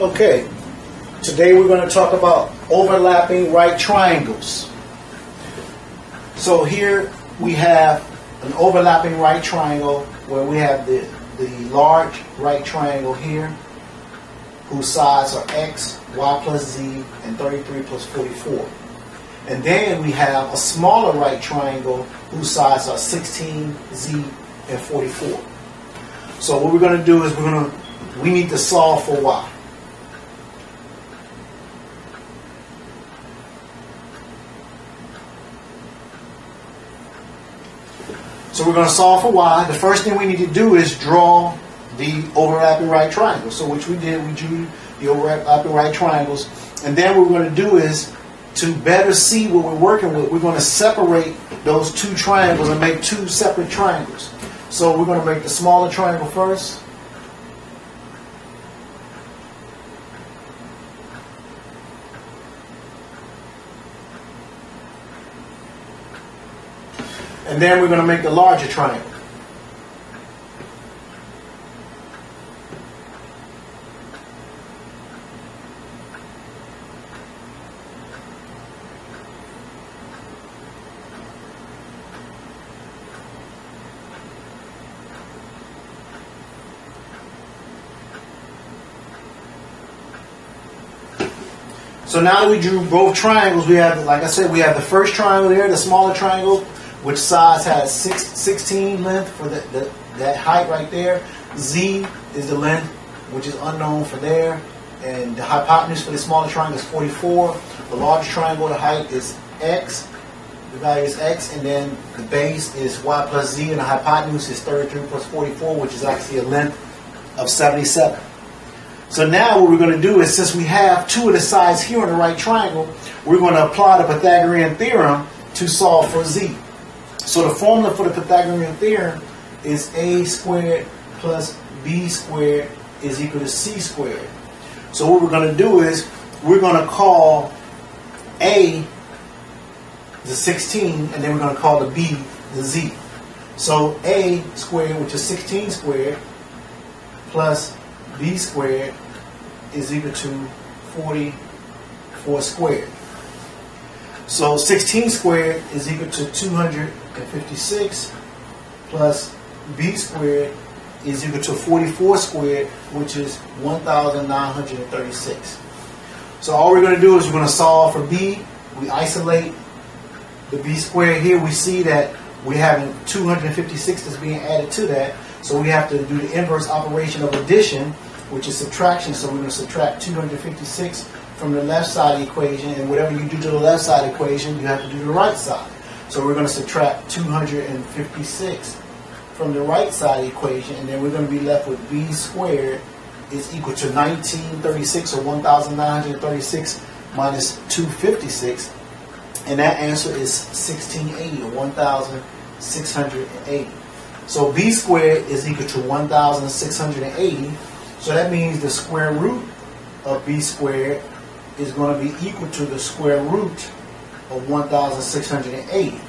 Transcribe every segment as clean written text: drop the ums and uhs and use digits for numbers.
Okay, today we're going to talk about overlapping right triangles. So here we have an overlapping right triangle where we have the large right triangle here, whose sides are x, y plus z, and 33 plus 44. And then we have a smaller right triangle whose sides are 16, z, and 44. So what we're going to do is we need to solve for y. So we're going to solve for y. The first thing we need to do is draw the overlapping right triangle. So which we did, we drew the overlapping right triangles. And then what we're going to do is, to better see what we're working with, we're going to separate those two triangles and make two separate triangles. So we're going to make the smaller triangle first. And then we're going to make the larger triangle. So now that we drew both triangles, we have, like I said, we have the first triangle there, the smaller triangle, which size has 16 length for that height right there. Z is the length, which is unknown for there. And the hypotenuse for the smaller triangle is 44. The larger triangle, the height is x. The value is x. And then the base is y plus z. And the hypotenuse is 33 plus 44, which is actually a length of 77. So now what we're going to do is, since we have two of the sides here on the right triangle, we're going to apply the Pythagorean theorem to solve for z. So the formula for the Pythagorean theorem is a squared plus b squared is equal to c squared. So what we're going to do is, we're going to call a the 16, and then we're going to call the b the z. So a squared, which is 16 squared, plus b squared is equal to 44 squared. So 16 squared is equal to 256, plus b squared is equal to 44 squared, which is 1,936. So all we're going to do is we're going to solve for b. We isolate the b squared here. We see that we're having 256 that's being added to that. So we have to do the inverse operation of addition, which is subtraction. So we're going to subtract 256 from the left side of the equation, and whatever you do to the left side of the equation, you have to do to the right side. So we're going to subtract 256 from the right side of the equation, and then we're going to be left with b squared is equal to 1936, or 1,936 minus 256, and that answer is 1680, or 1,680. So b squared is equal to 1,680. So that means the square root of b squared is going to be equal to the square root of 1,680.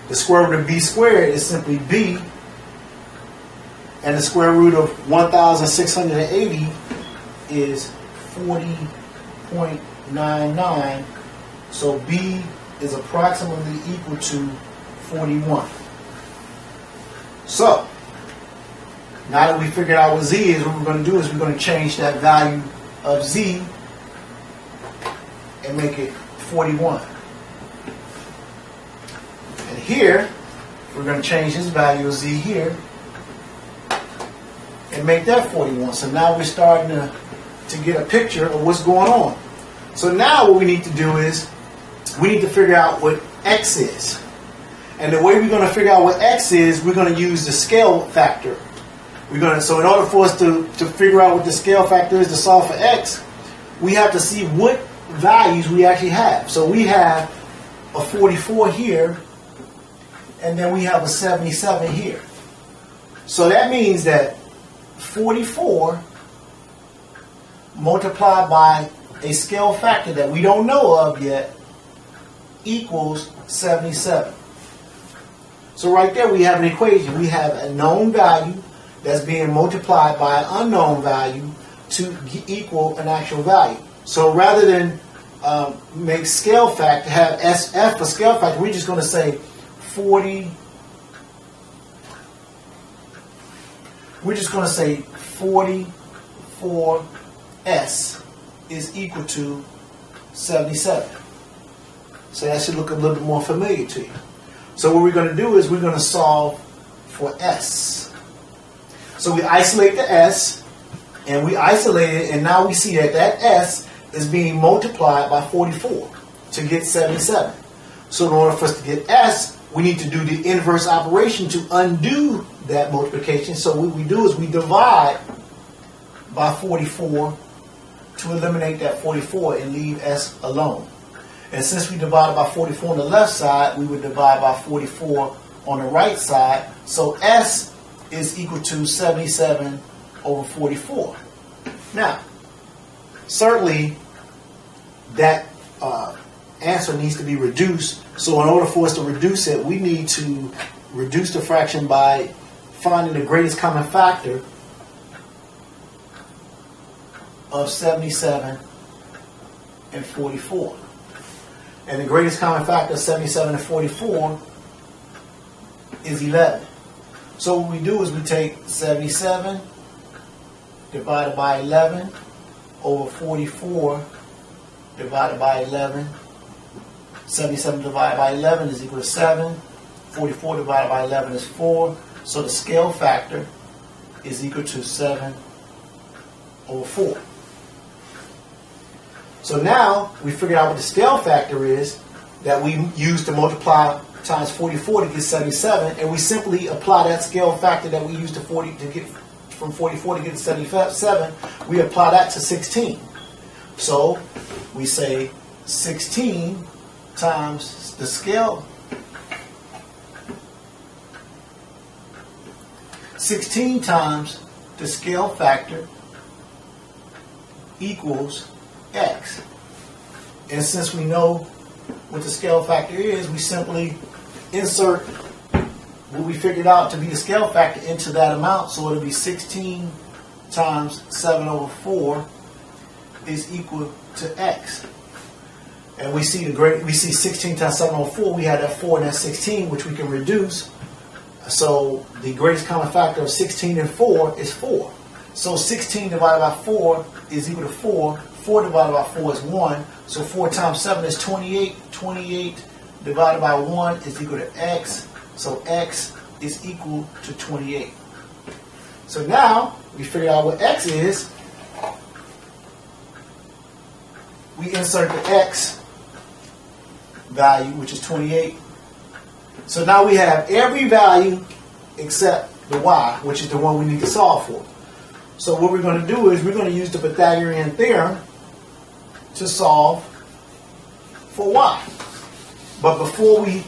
The square root of b squared is simply b, and the square root of 1,680 is 40.99. So b is approximately equal to 41. So now that we figured out what z is, what we're going to do is we're going to change that value of z and make it 41. And here, we're going to change this value of z here and make that 41. So now we're starting to get a picture of what's going on. So now what we need to do is, we need to figure out what x is. And the way we're going to figure out what x is, we're going to use the scale factor. So in order for us to figure out what the scale factor is to solve for x, we have to see what values we actually have. So we have a 44 here, and then we have a 77 here. So that means that 44 multiplied by a scale factor that we don't know of yet equals 77. So right there we have an equation. We have a known value that's being multiplied by an unknown value. to equal an actual value. So rather than make scale factor, have SF for scale factor, we're just going to say 40. We're just going to say 44S is equal to 77. So that should look a little bit more familiar to you. So what we're going to do is we're going to solve for S. So we isolate the S, and we isolate it, and now we see that that S is being multiplied by 44 to get 77. So in order for us to get S, we need to do the inverse operation to undo that multiplication. So what we do is we divide by 44 to eliminate that 44 and leave S alone. And since we divided by 44 on the left side, we would divide by 44 on the right side. So S is equal to 77 over 44. Now, certainly that answer needs to be reduced. So in order for us to reduce it, we need to reduce the fraction by finding the greatest common factor of 77 and 44. And the greatest common factor of 77 and 44 is 11. So what we do is we take 77 divided by 11 over 44 divided by 11. 77 divided by 11 is equal to 7. 44 divided by 11 is 4. So the scale factor is equal to 7 over 4. So now we figured out what the scale factor is that we used to multiply times 44 to get 77, and we simply apply that scale factor that we used to get from 44 to get to 77. We apply that to 16. So we say 16 times the scale. 16 times the scale factor equals X. And since we know what the scale factor is, we simply insert what we figured out to be the scale factor into that amount. So it'll be 16 times 7 over 4 is equal to X. And we see 16 times 7 over 4, we had that 4 and that 16, which we can reduce. So the greatest common factor of 16 and 4 is 4. So 16 divided by 4 is equal to 4. 4 divided by 4 is 1. So 4 times 7 is 28. 28 divided by 1 is equal to X. So X is equal to 28. So now we figure out what X is. We insert the X value, which is 28. So now we have every value except the Y, which is the one we need to solve for. So what we're going to do is we're going to use the Pythagorean theorem to solve for Y. But before we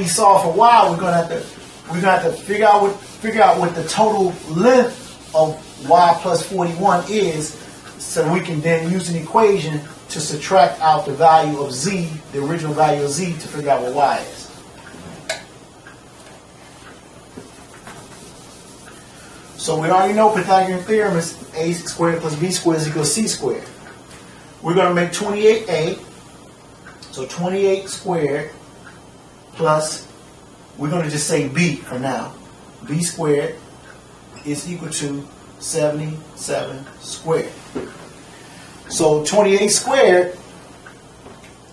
solve for Y, we're going to have to figure out what the total length of Y plus 41 is, so we can then use an equation to subtract out the value of Z, the original value of Z, to figure out what Y is. So we already know Pythagorean theorem is a squared plus b squared is equal to c squared. We're going to make 28a. So 28 squared plus, we're going to just say b for now. B squared is equal to 77 squared. So 28 squared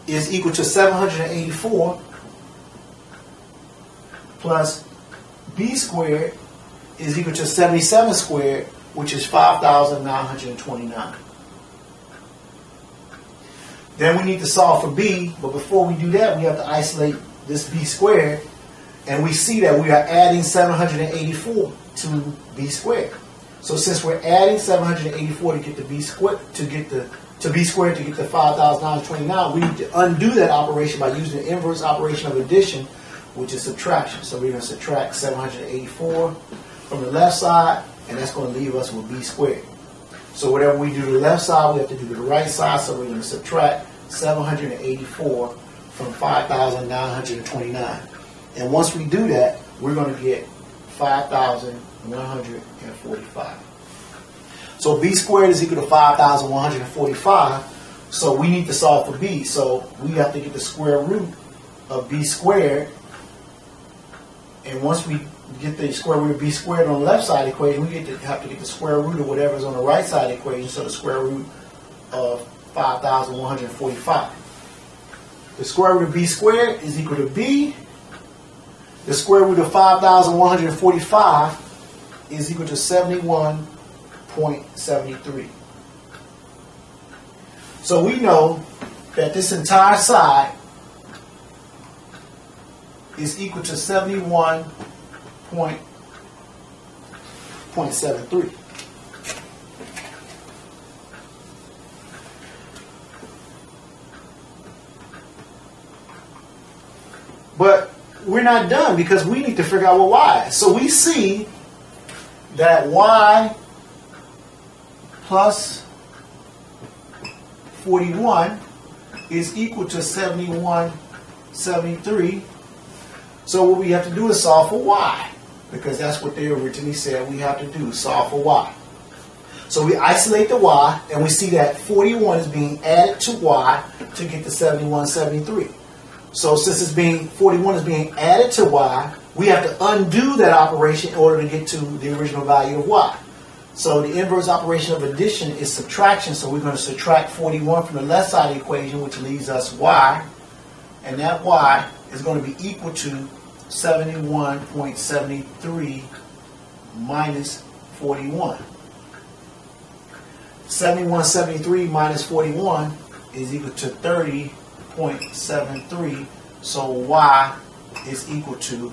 is equal to 784 plus b squared is equal to 77 squared, which is 5,929. Then we need to solve for b, but before we do that, we have to isolate this b squared, and we see that we are adding 784 to b squared. So since we're adding 784 to get the b squared to get the 5,929, we need to undo that operation by using the inverse operation of addition, which is subtraction. So we're going to subtract 784 from the left side, and that's going to leave us with b squared. So whatever we do to the left side, we have to do to the right side. So we're going to subtract 784 from 5,929. And once we do that, we're going to get 5,145. So b squared is equal to 5,145. So we need to solve for b. So we have to get the square root of b squared. And once we get the square root of b squared on the left side equation, we have to get the square root of whatever's on the right side equation. So the square root of 5,145. The square root of b squared is equal to b. The square root of 5,145 is equal to 71.73. So we know that this entire side is equal to 71.73. But we're not done because we need to figure out what y is. So we see that y plus 41 is equal to 71.73. So what we have to do is solve for y, because that's what they originally said we have to do, solve for y. So we isolate the y, and we see that 41 is being added to y to get to 71.73. So since 41 is being added to y, we have to undo that operation in order to get to the original value of y. So the inverse operation of addition is subtraction, so we're going to subtract 41 from the left side of the equation, which leaves us y, and that y is going to be equal to 71.73 minus 41. 71.73 minus 41 is equal to 30.73, so y is equal to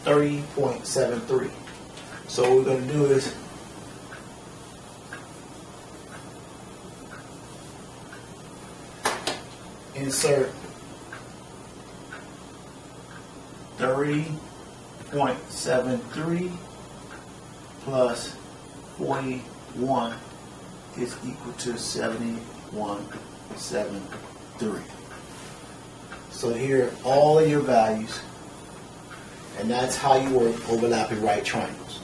30.73. So what we're going to do is insert 30.73 plus 41 is equal to 71.73. So here are all of your values, and that's how you work overlapping right triangles.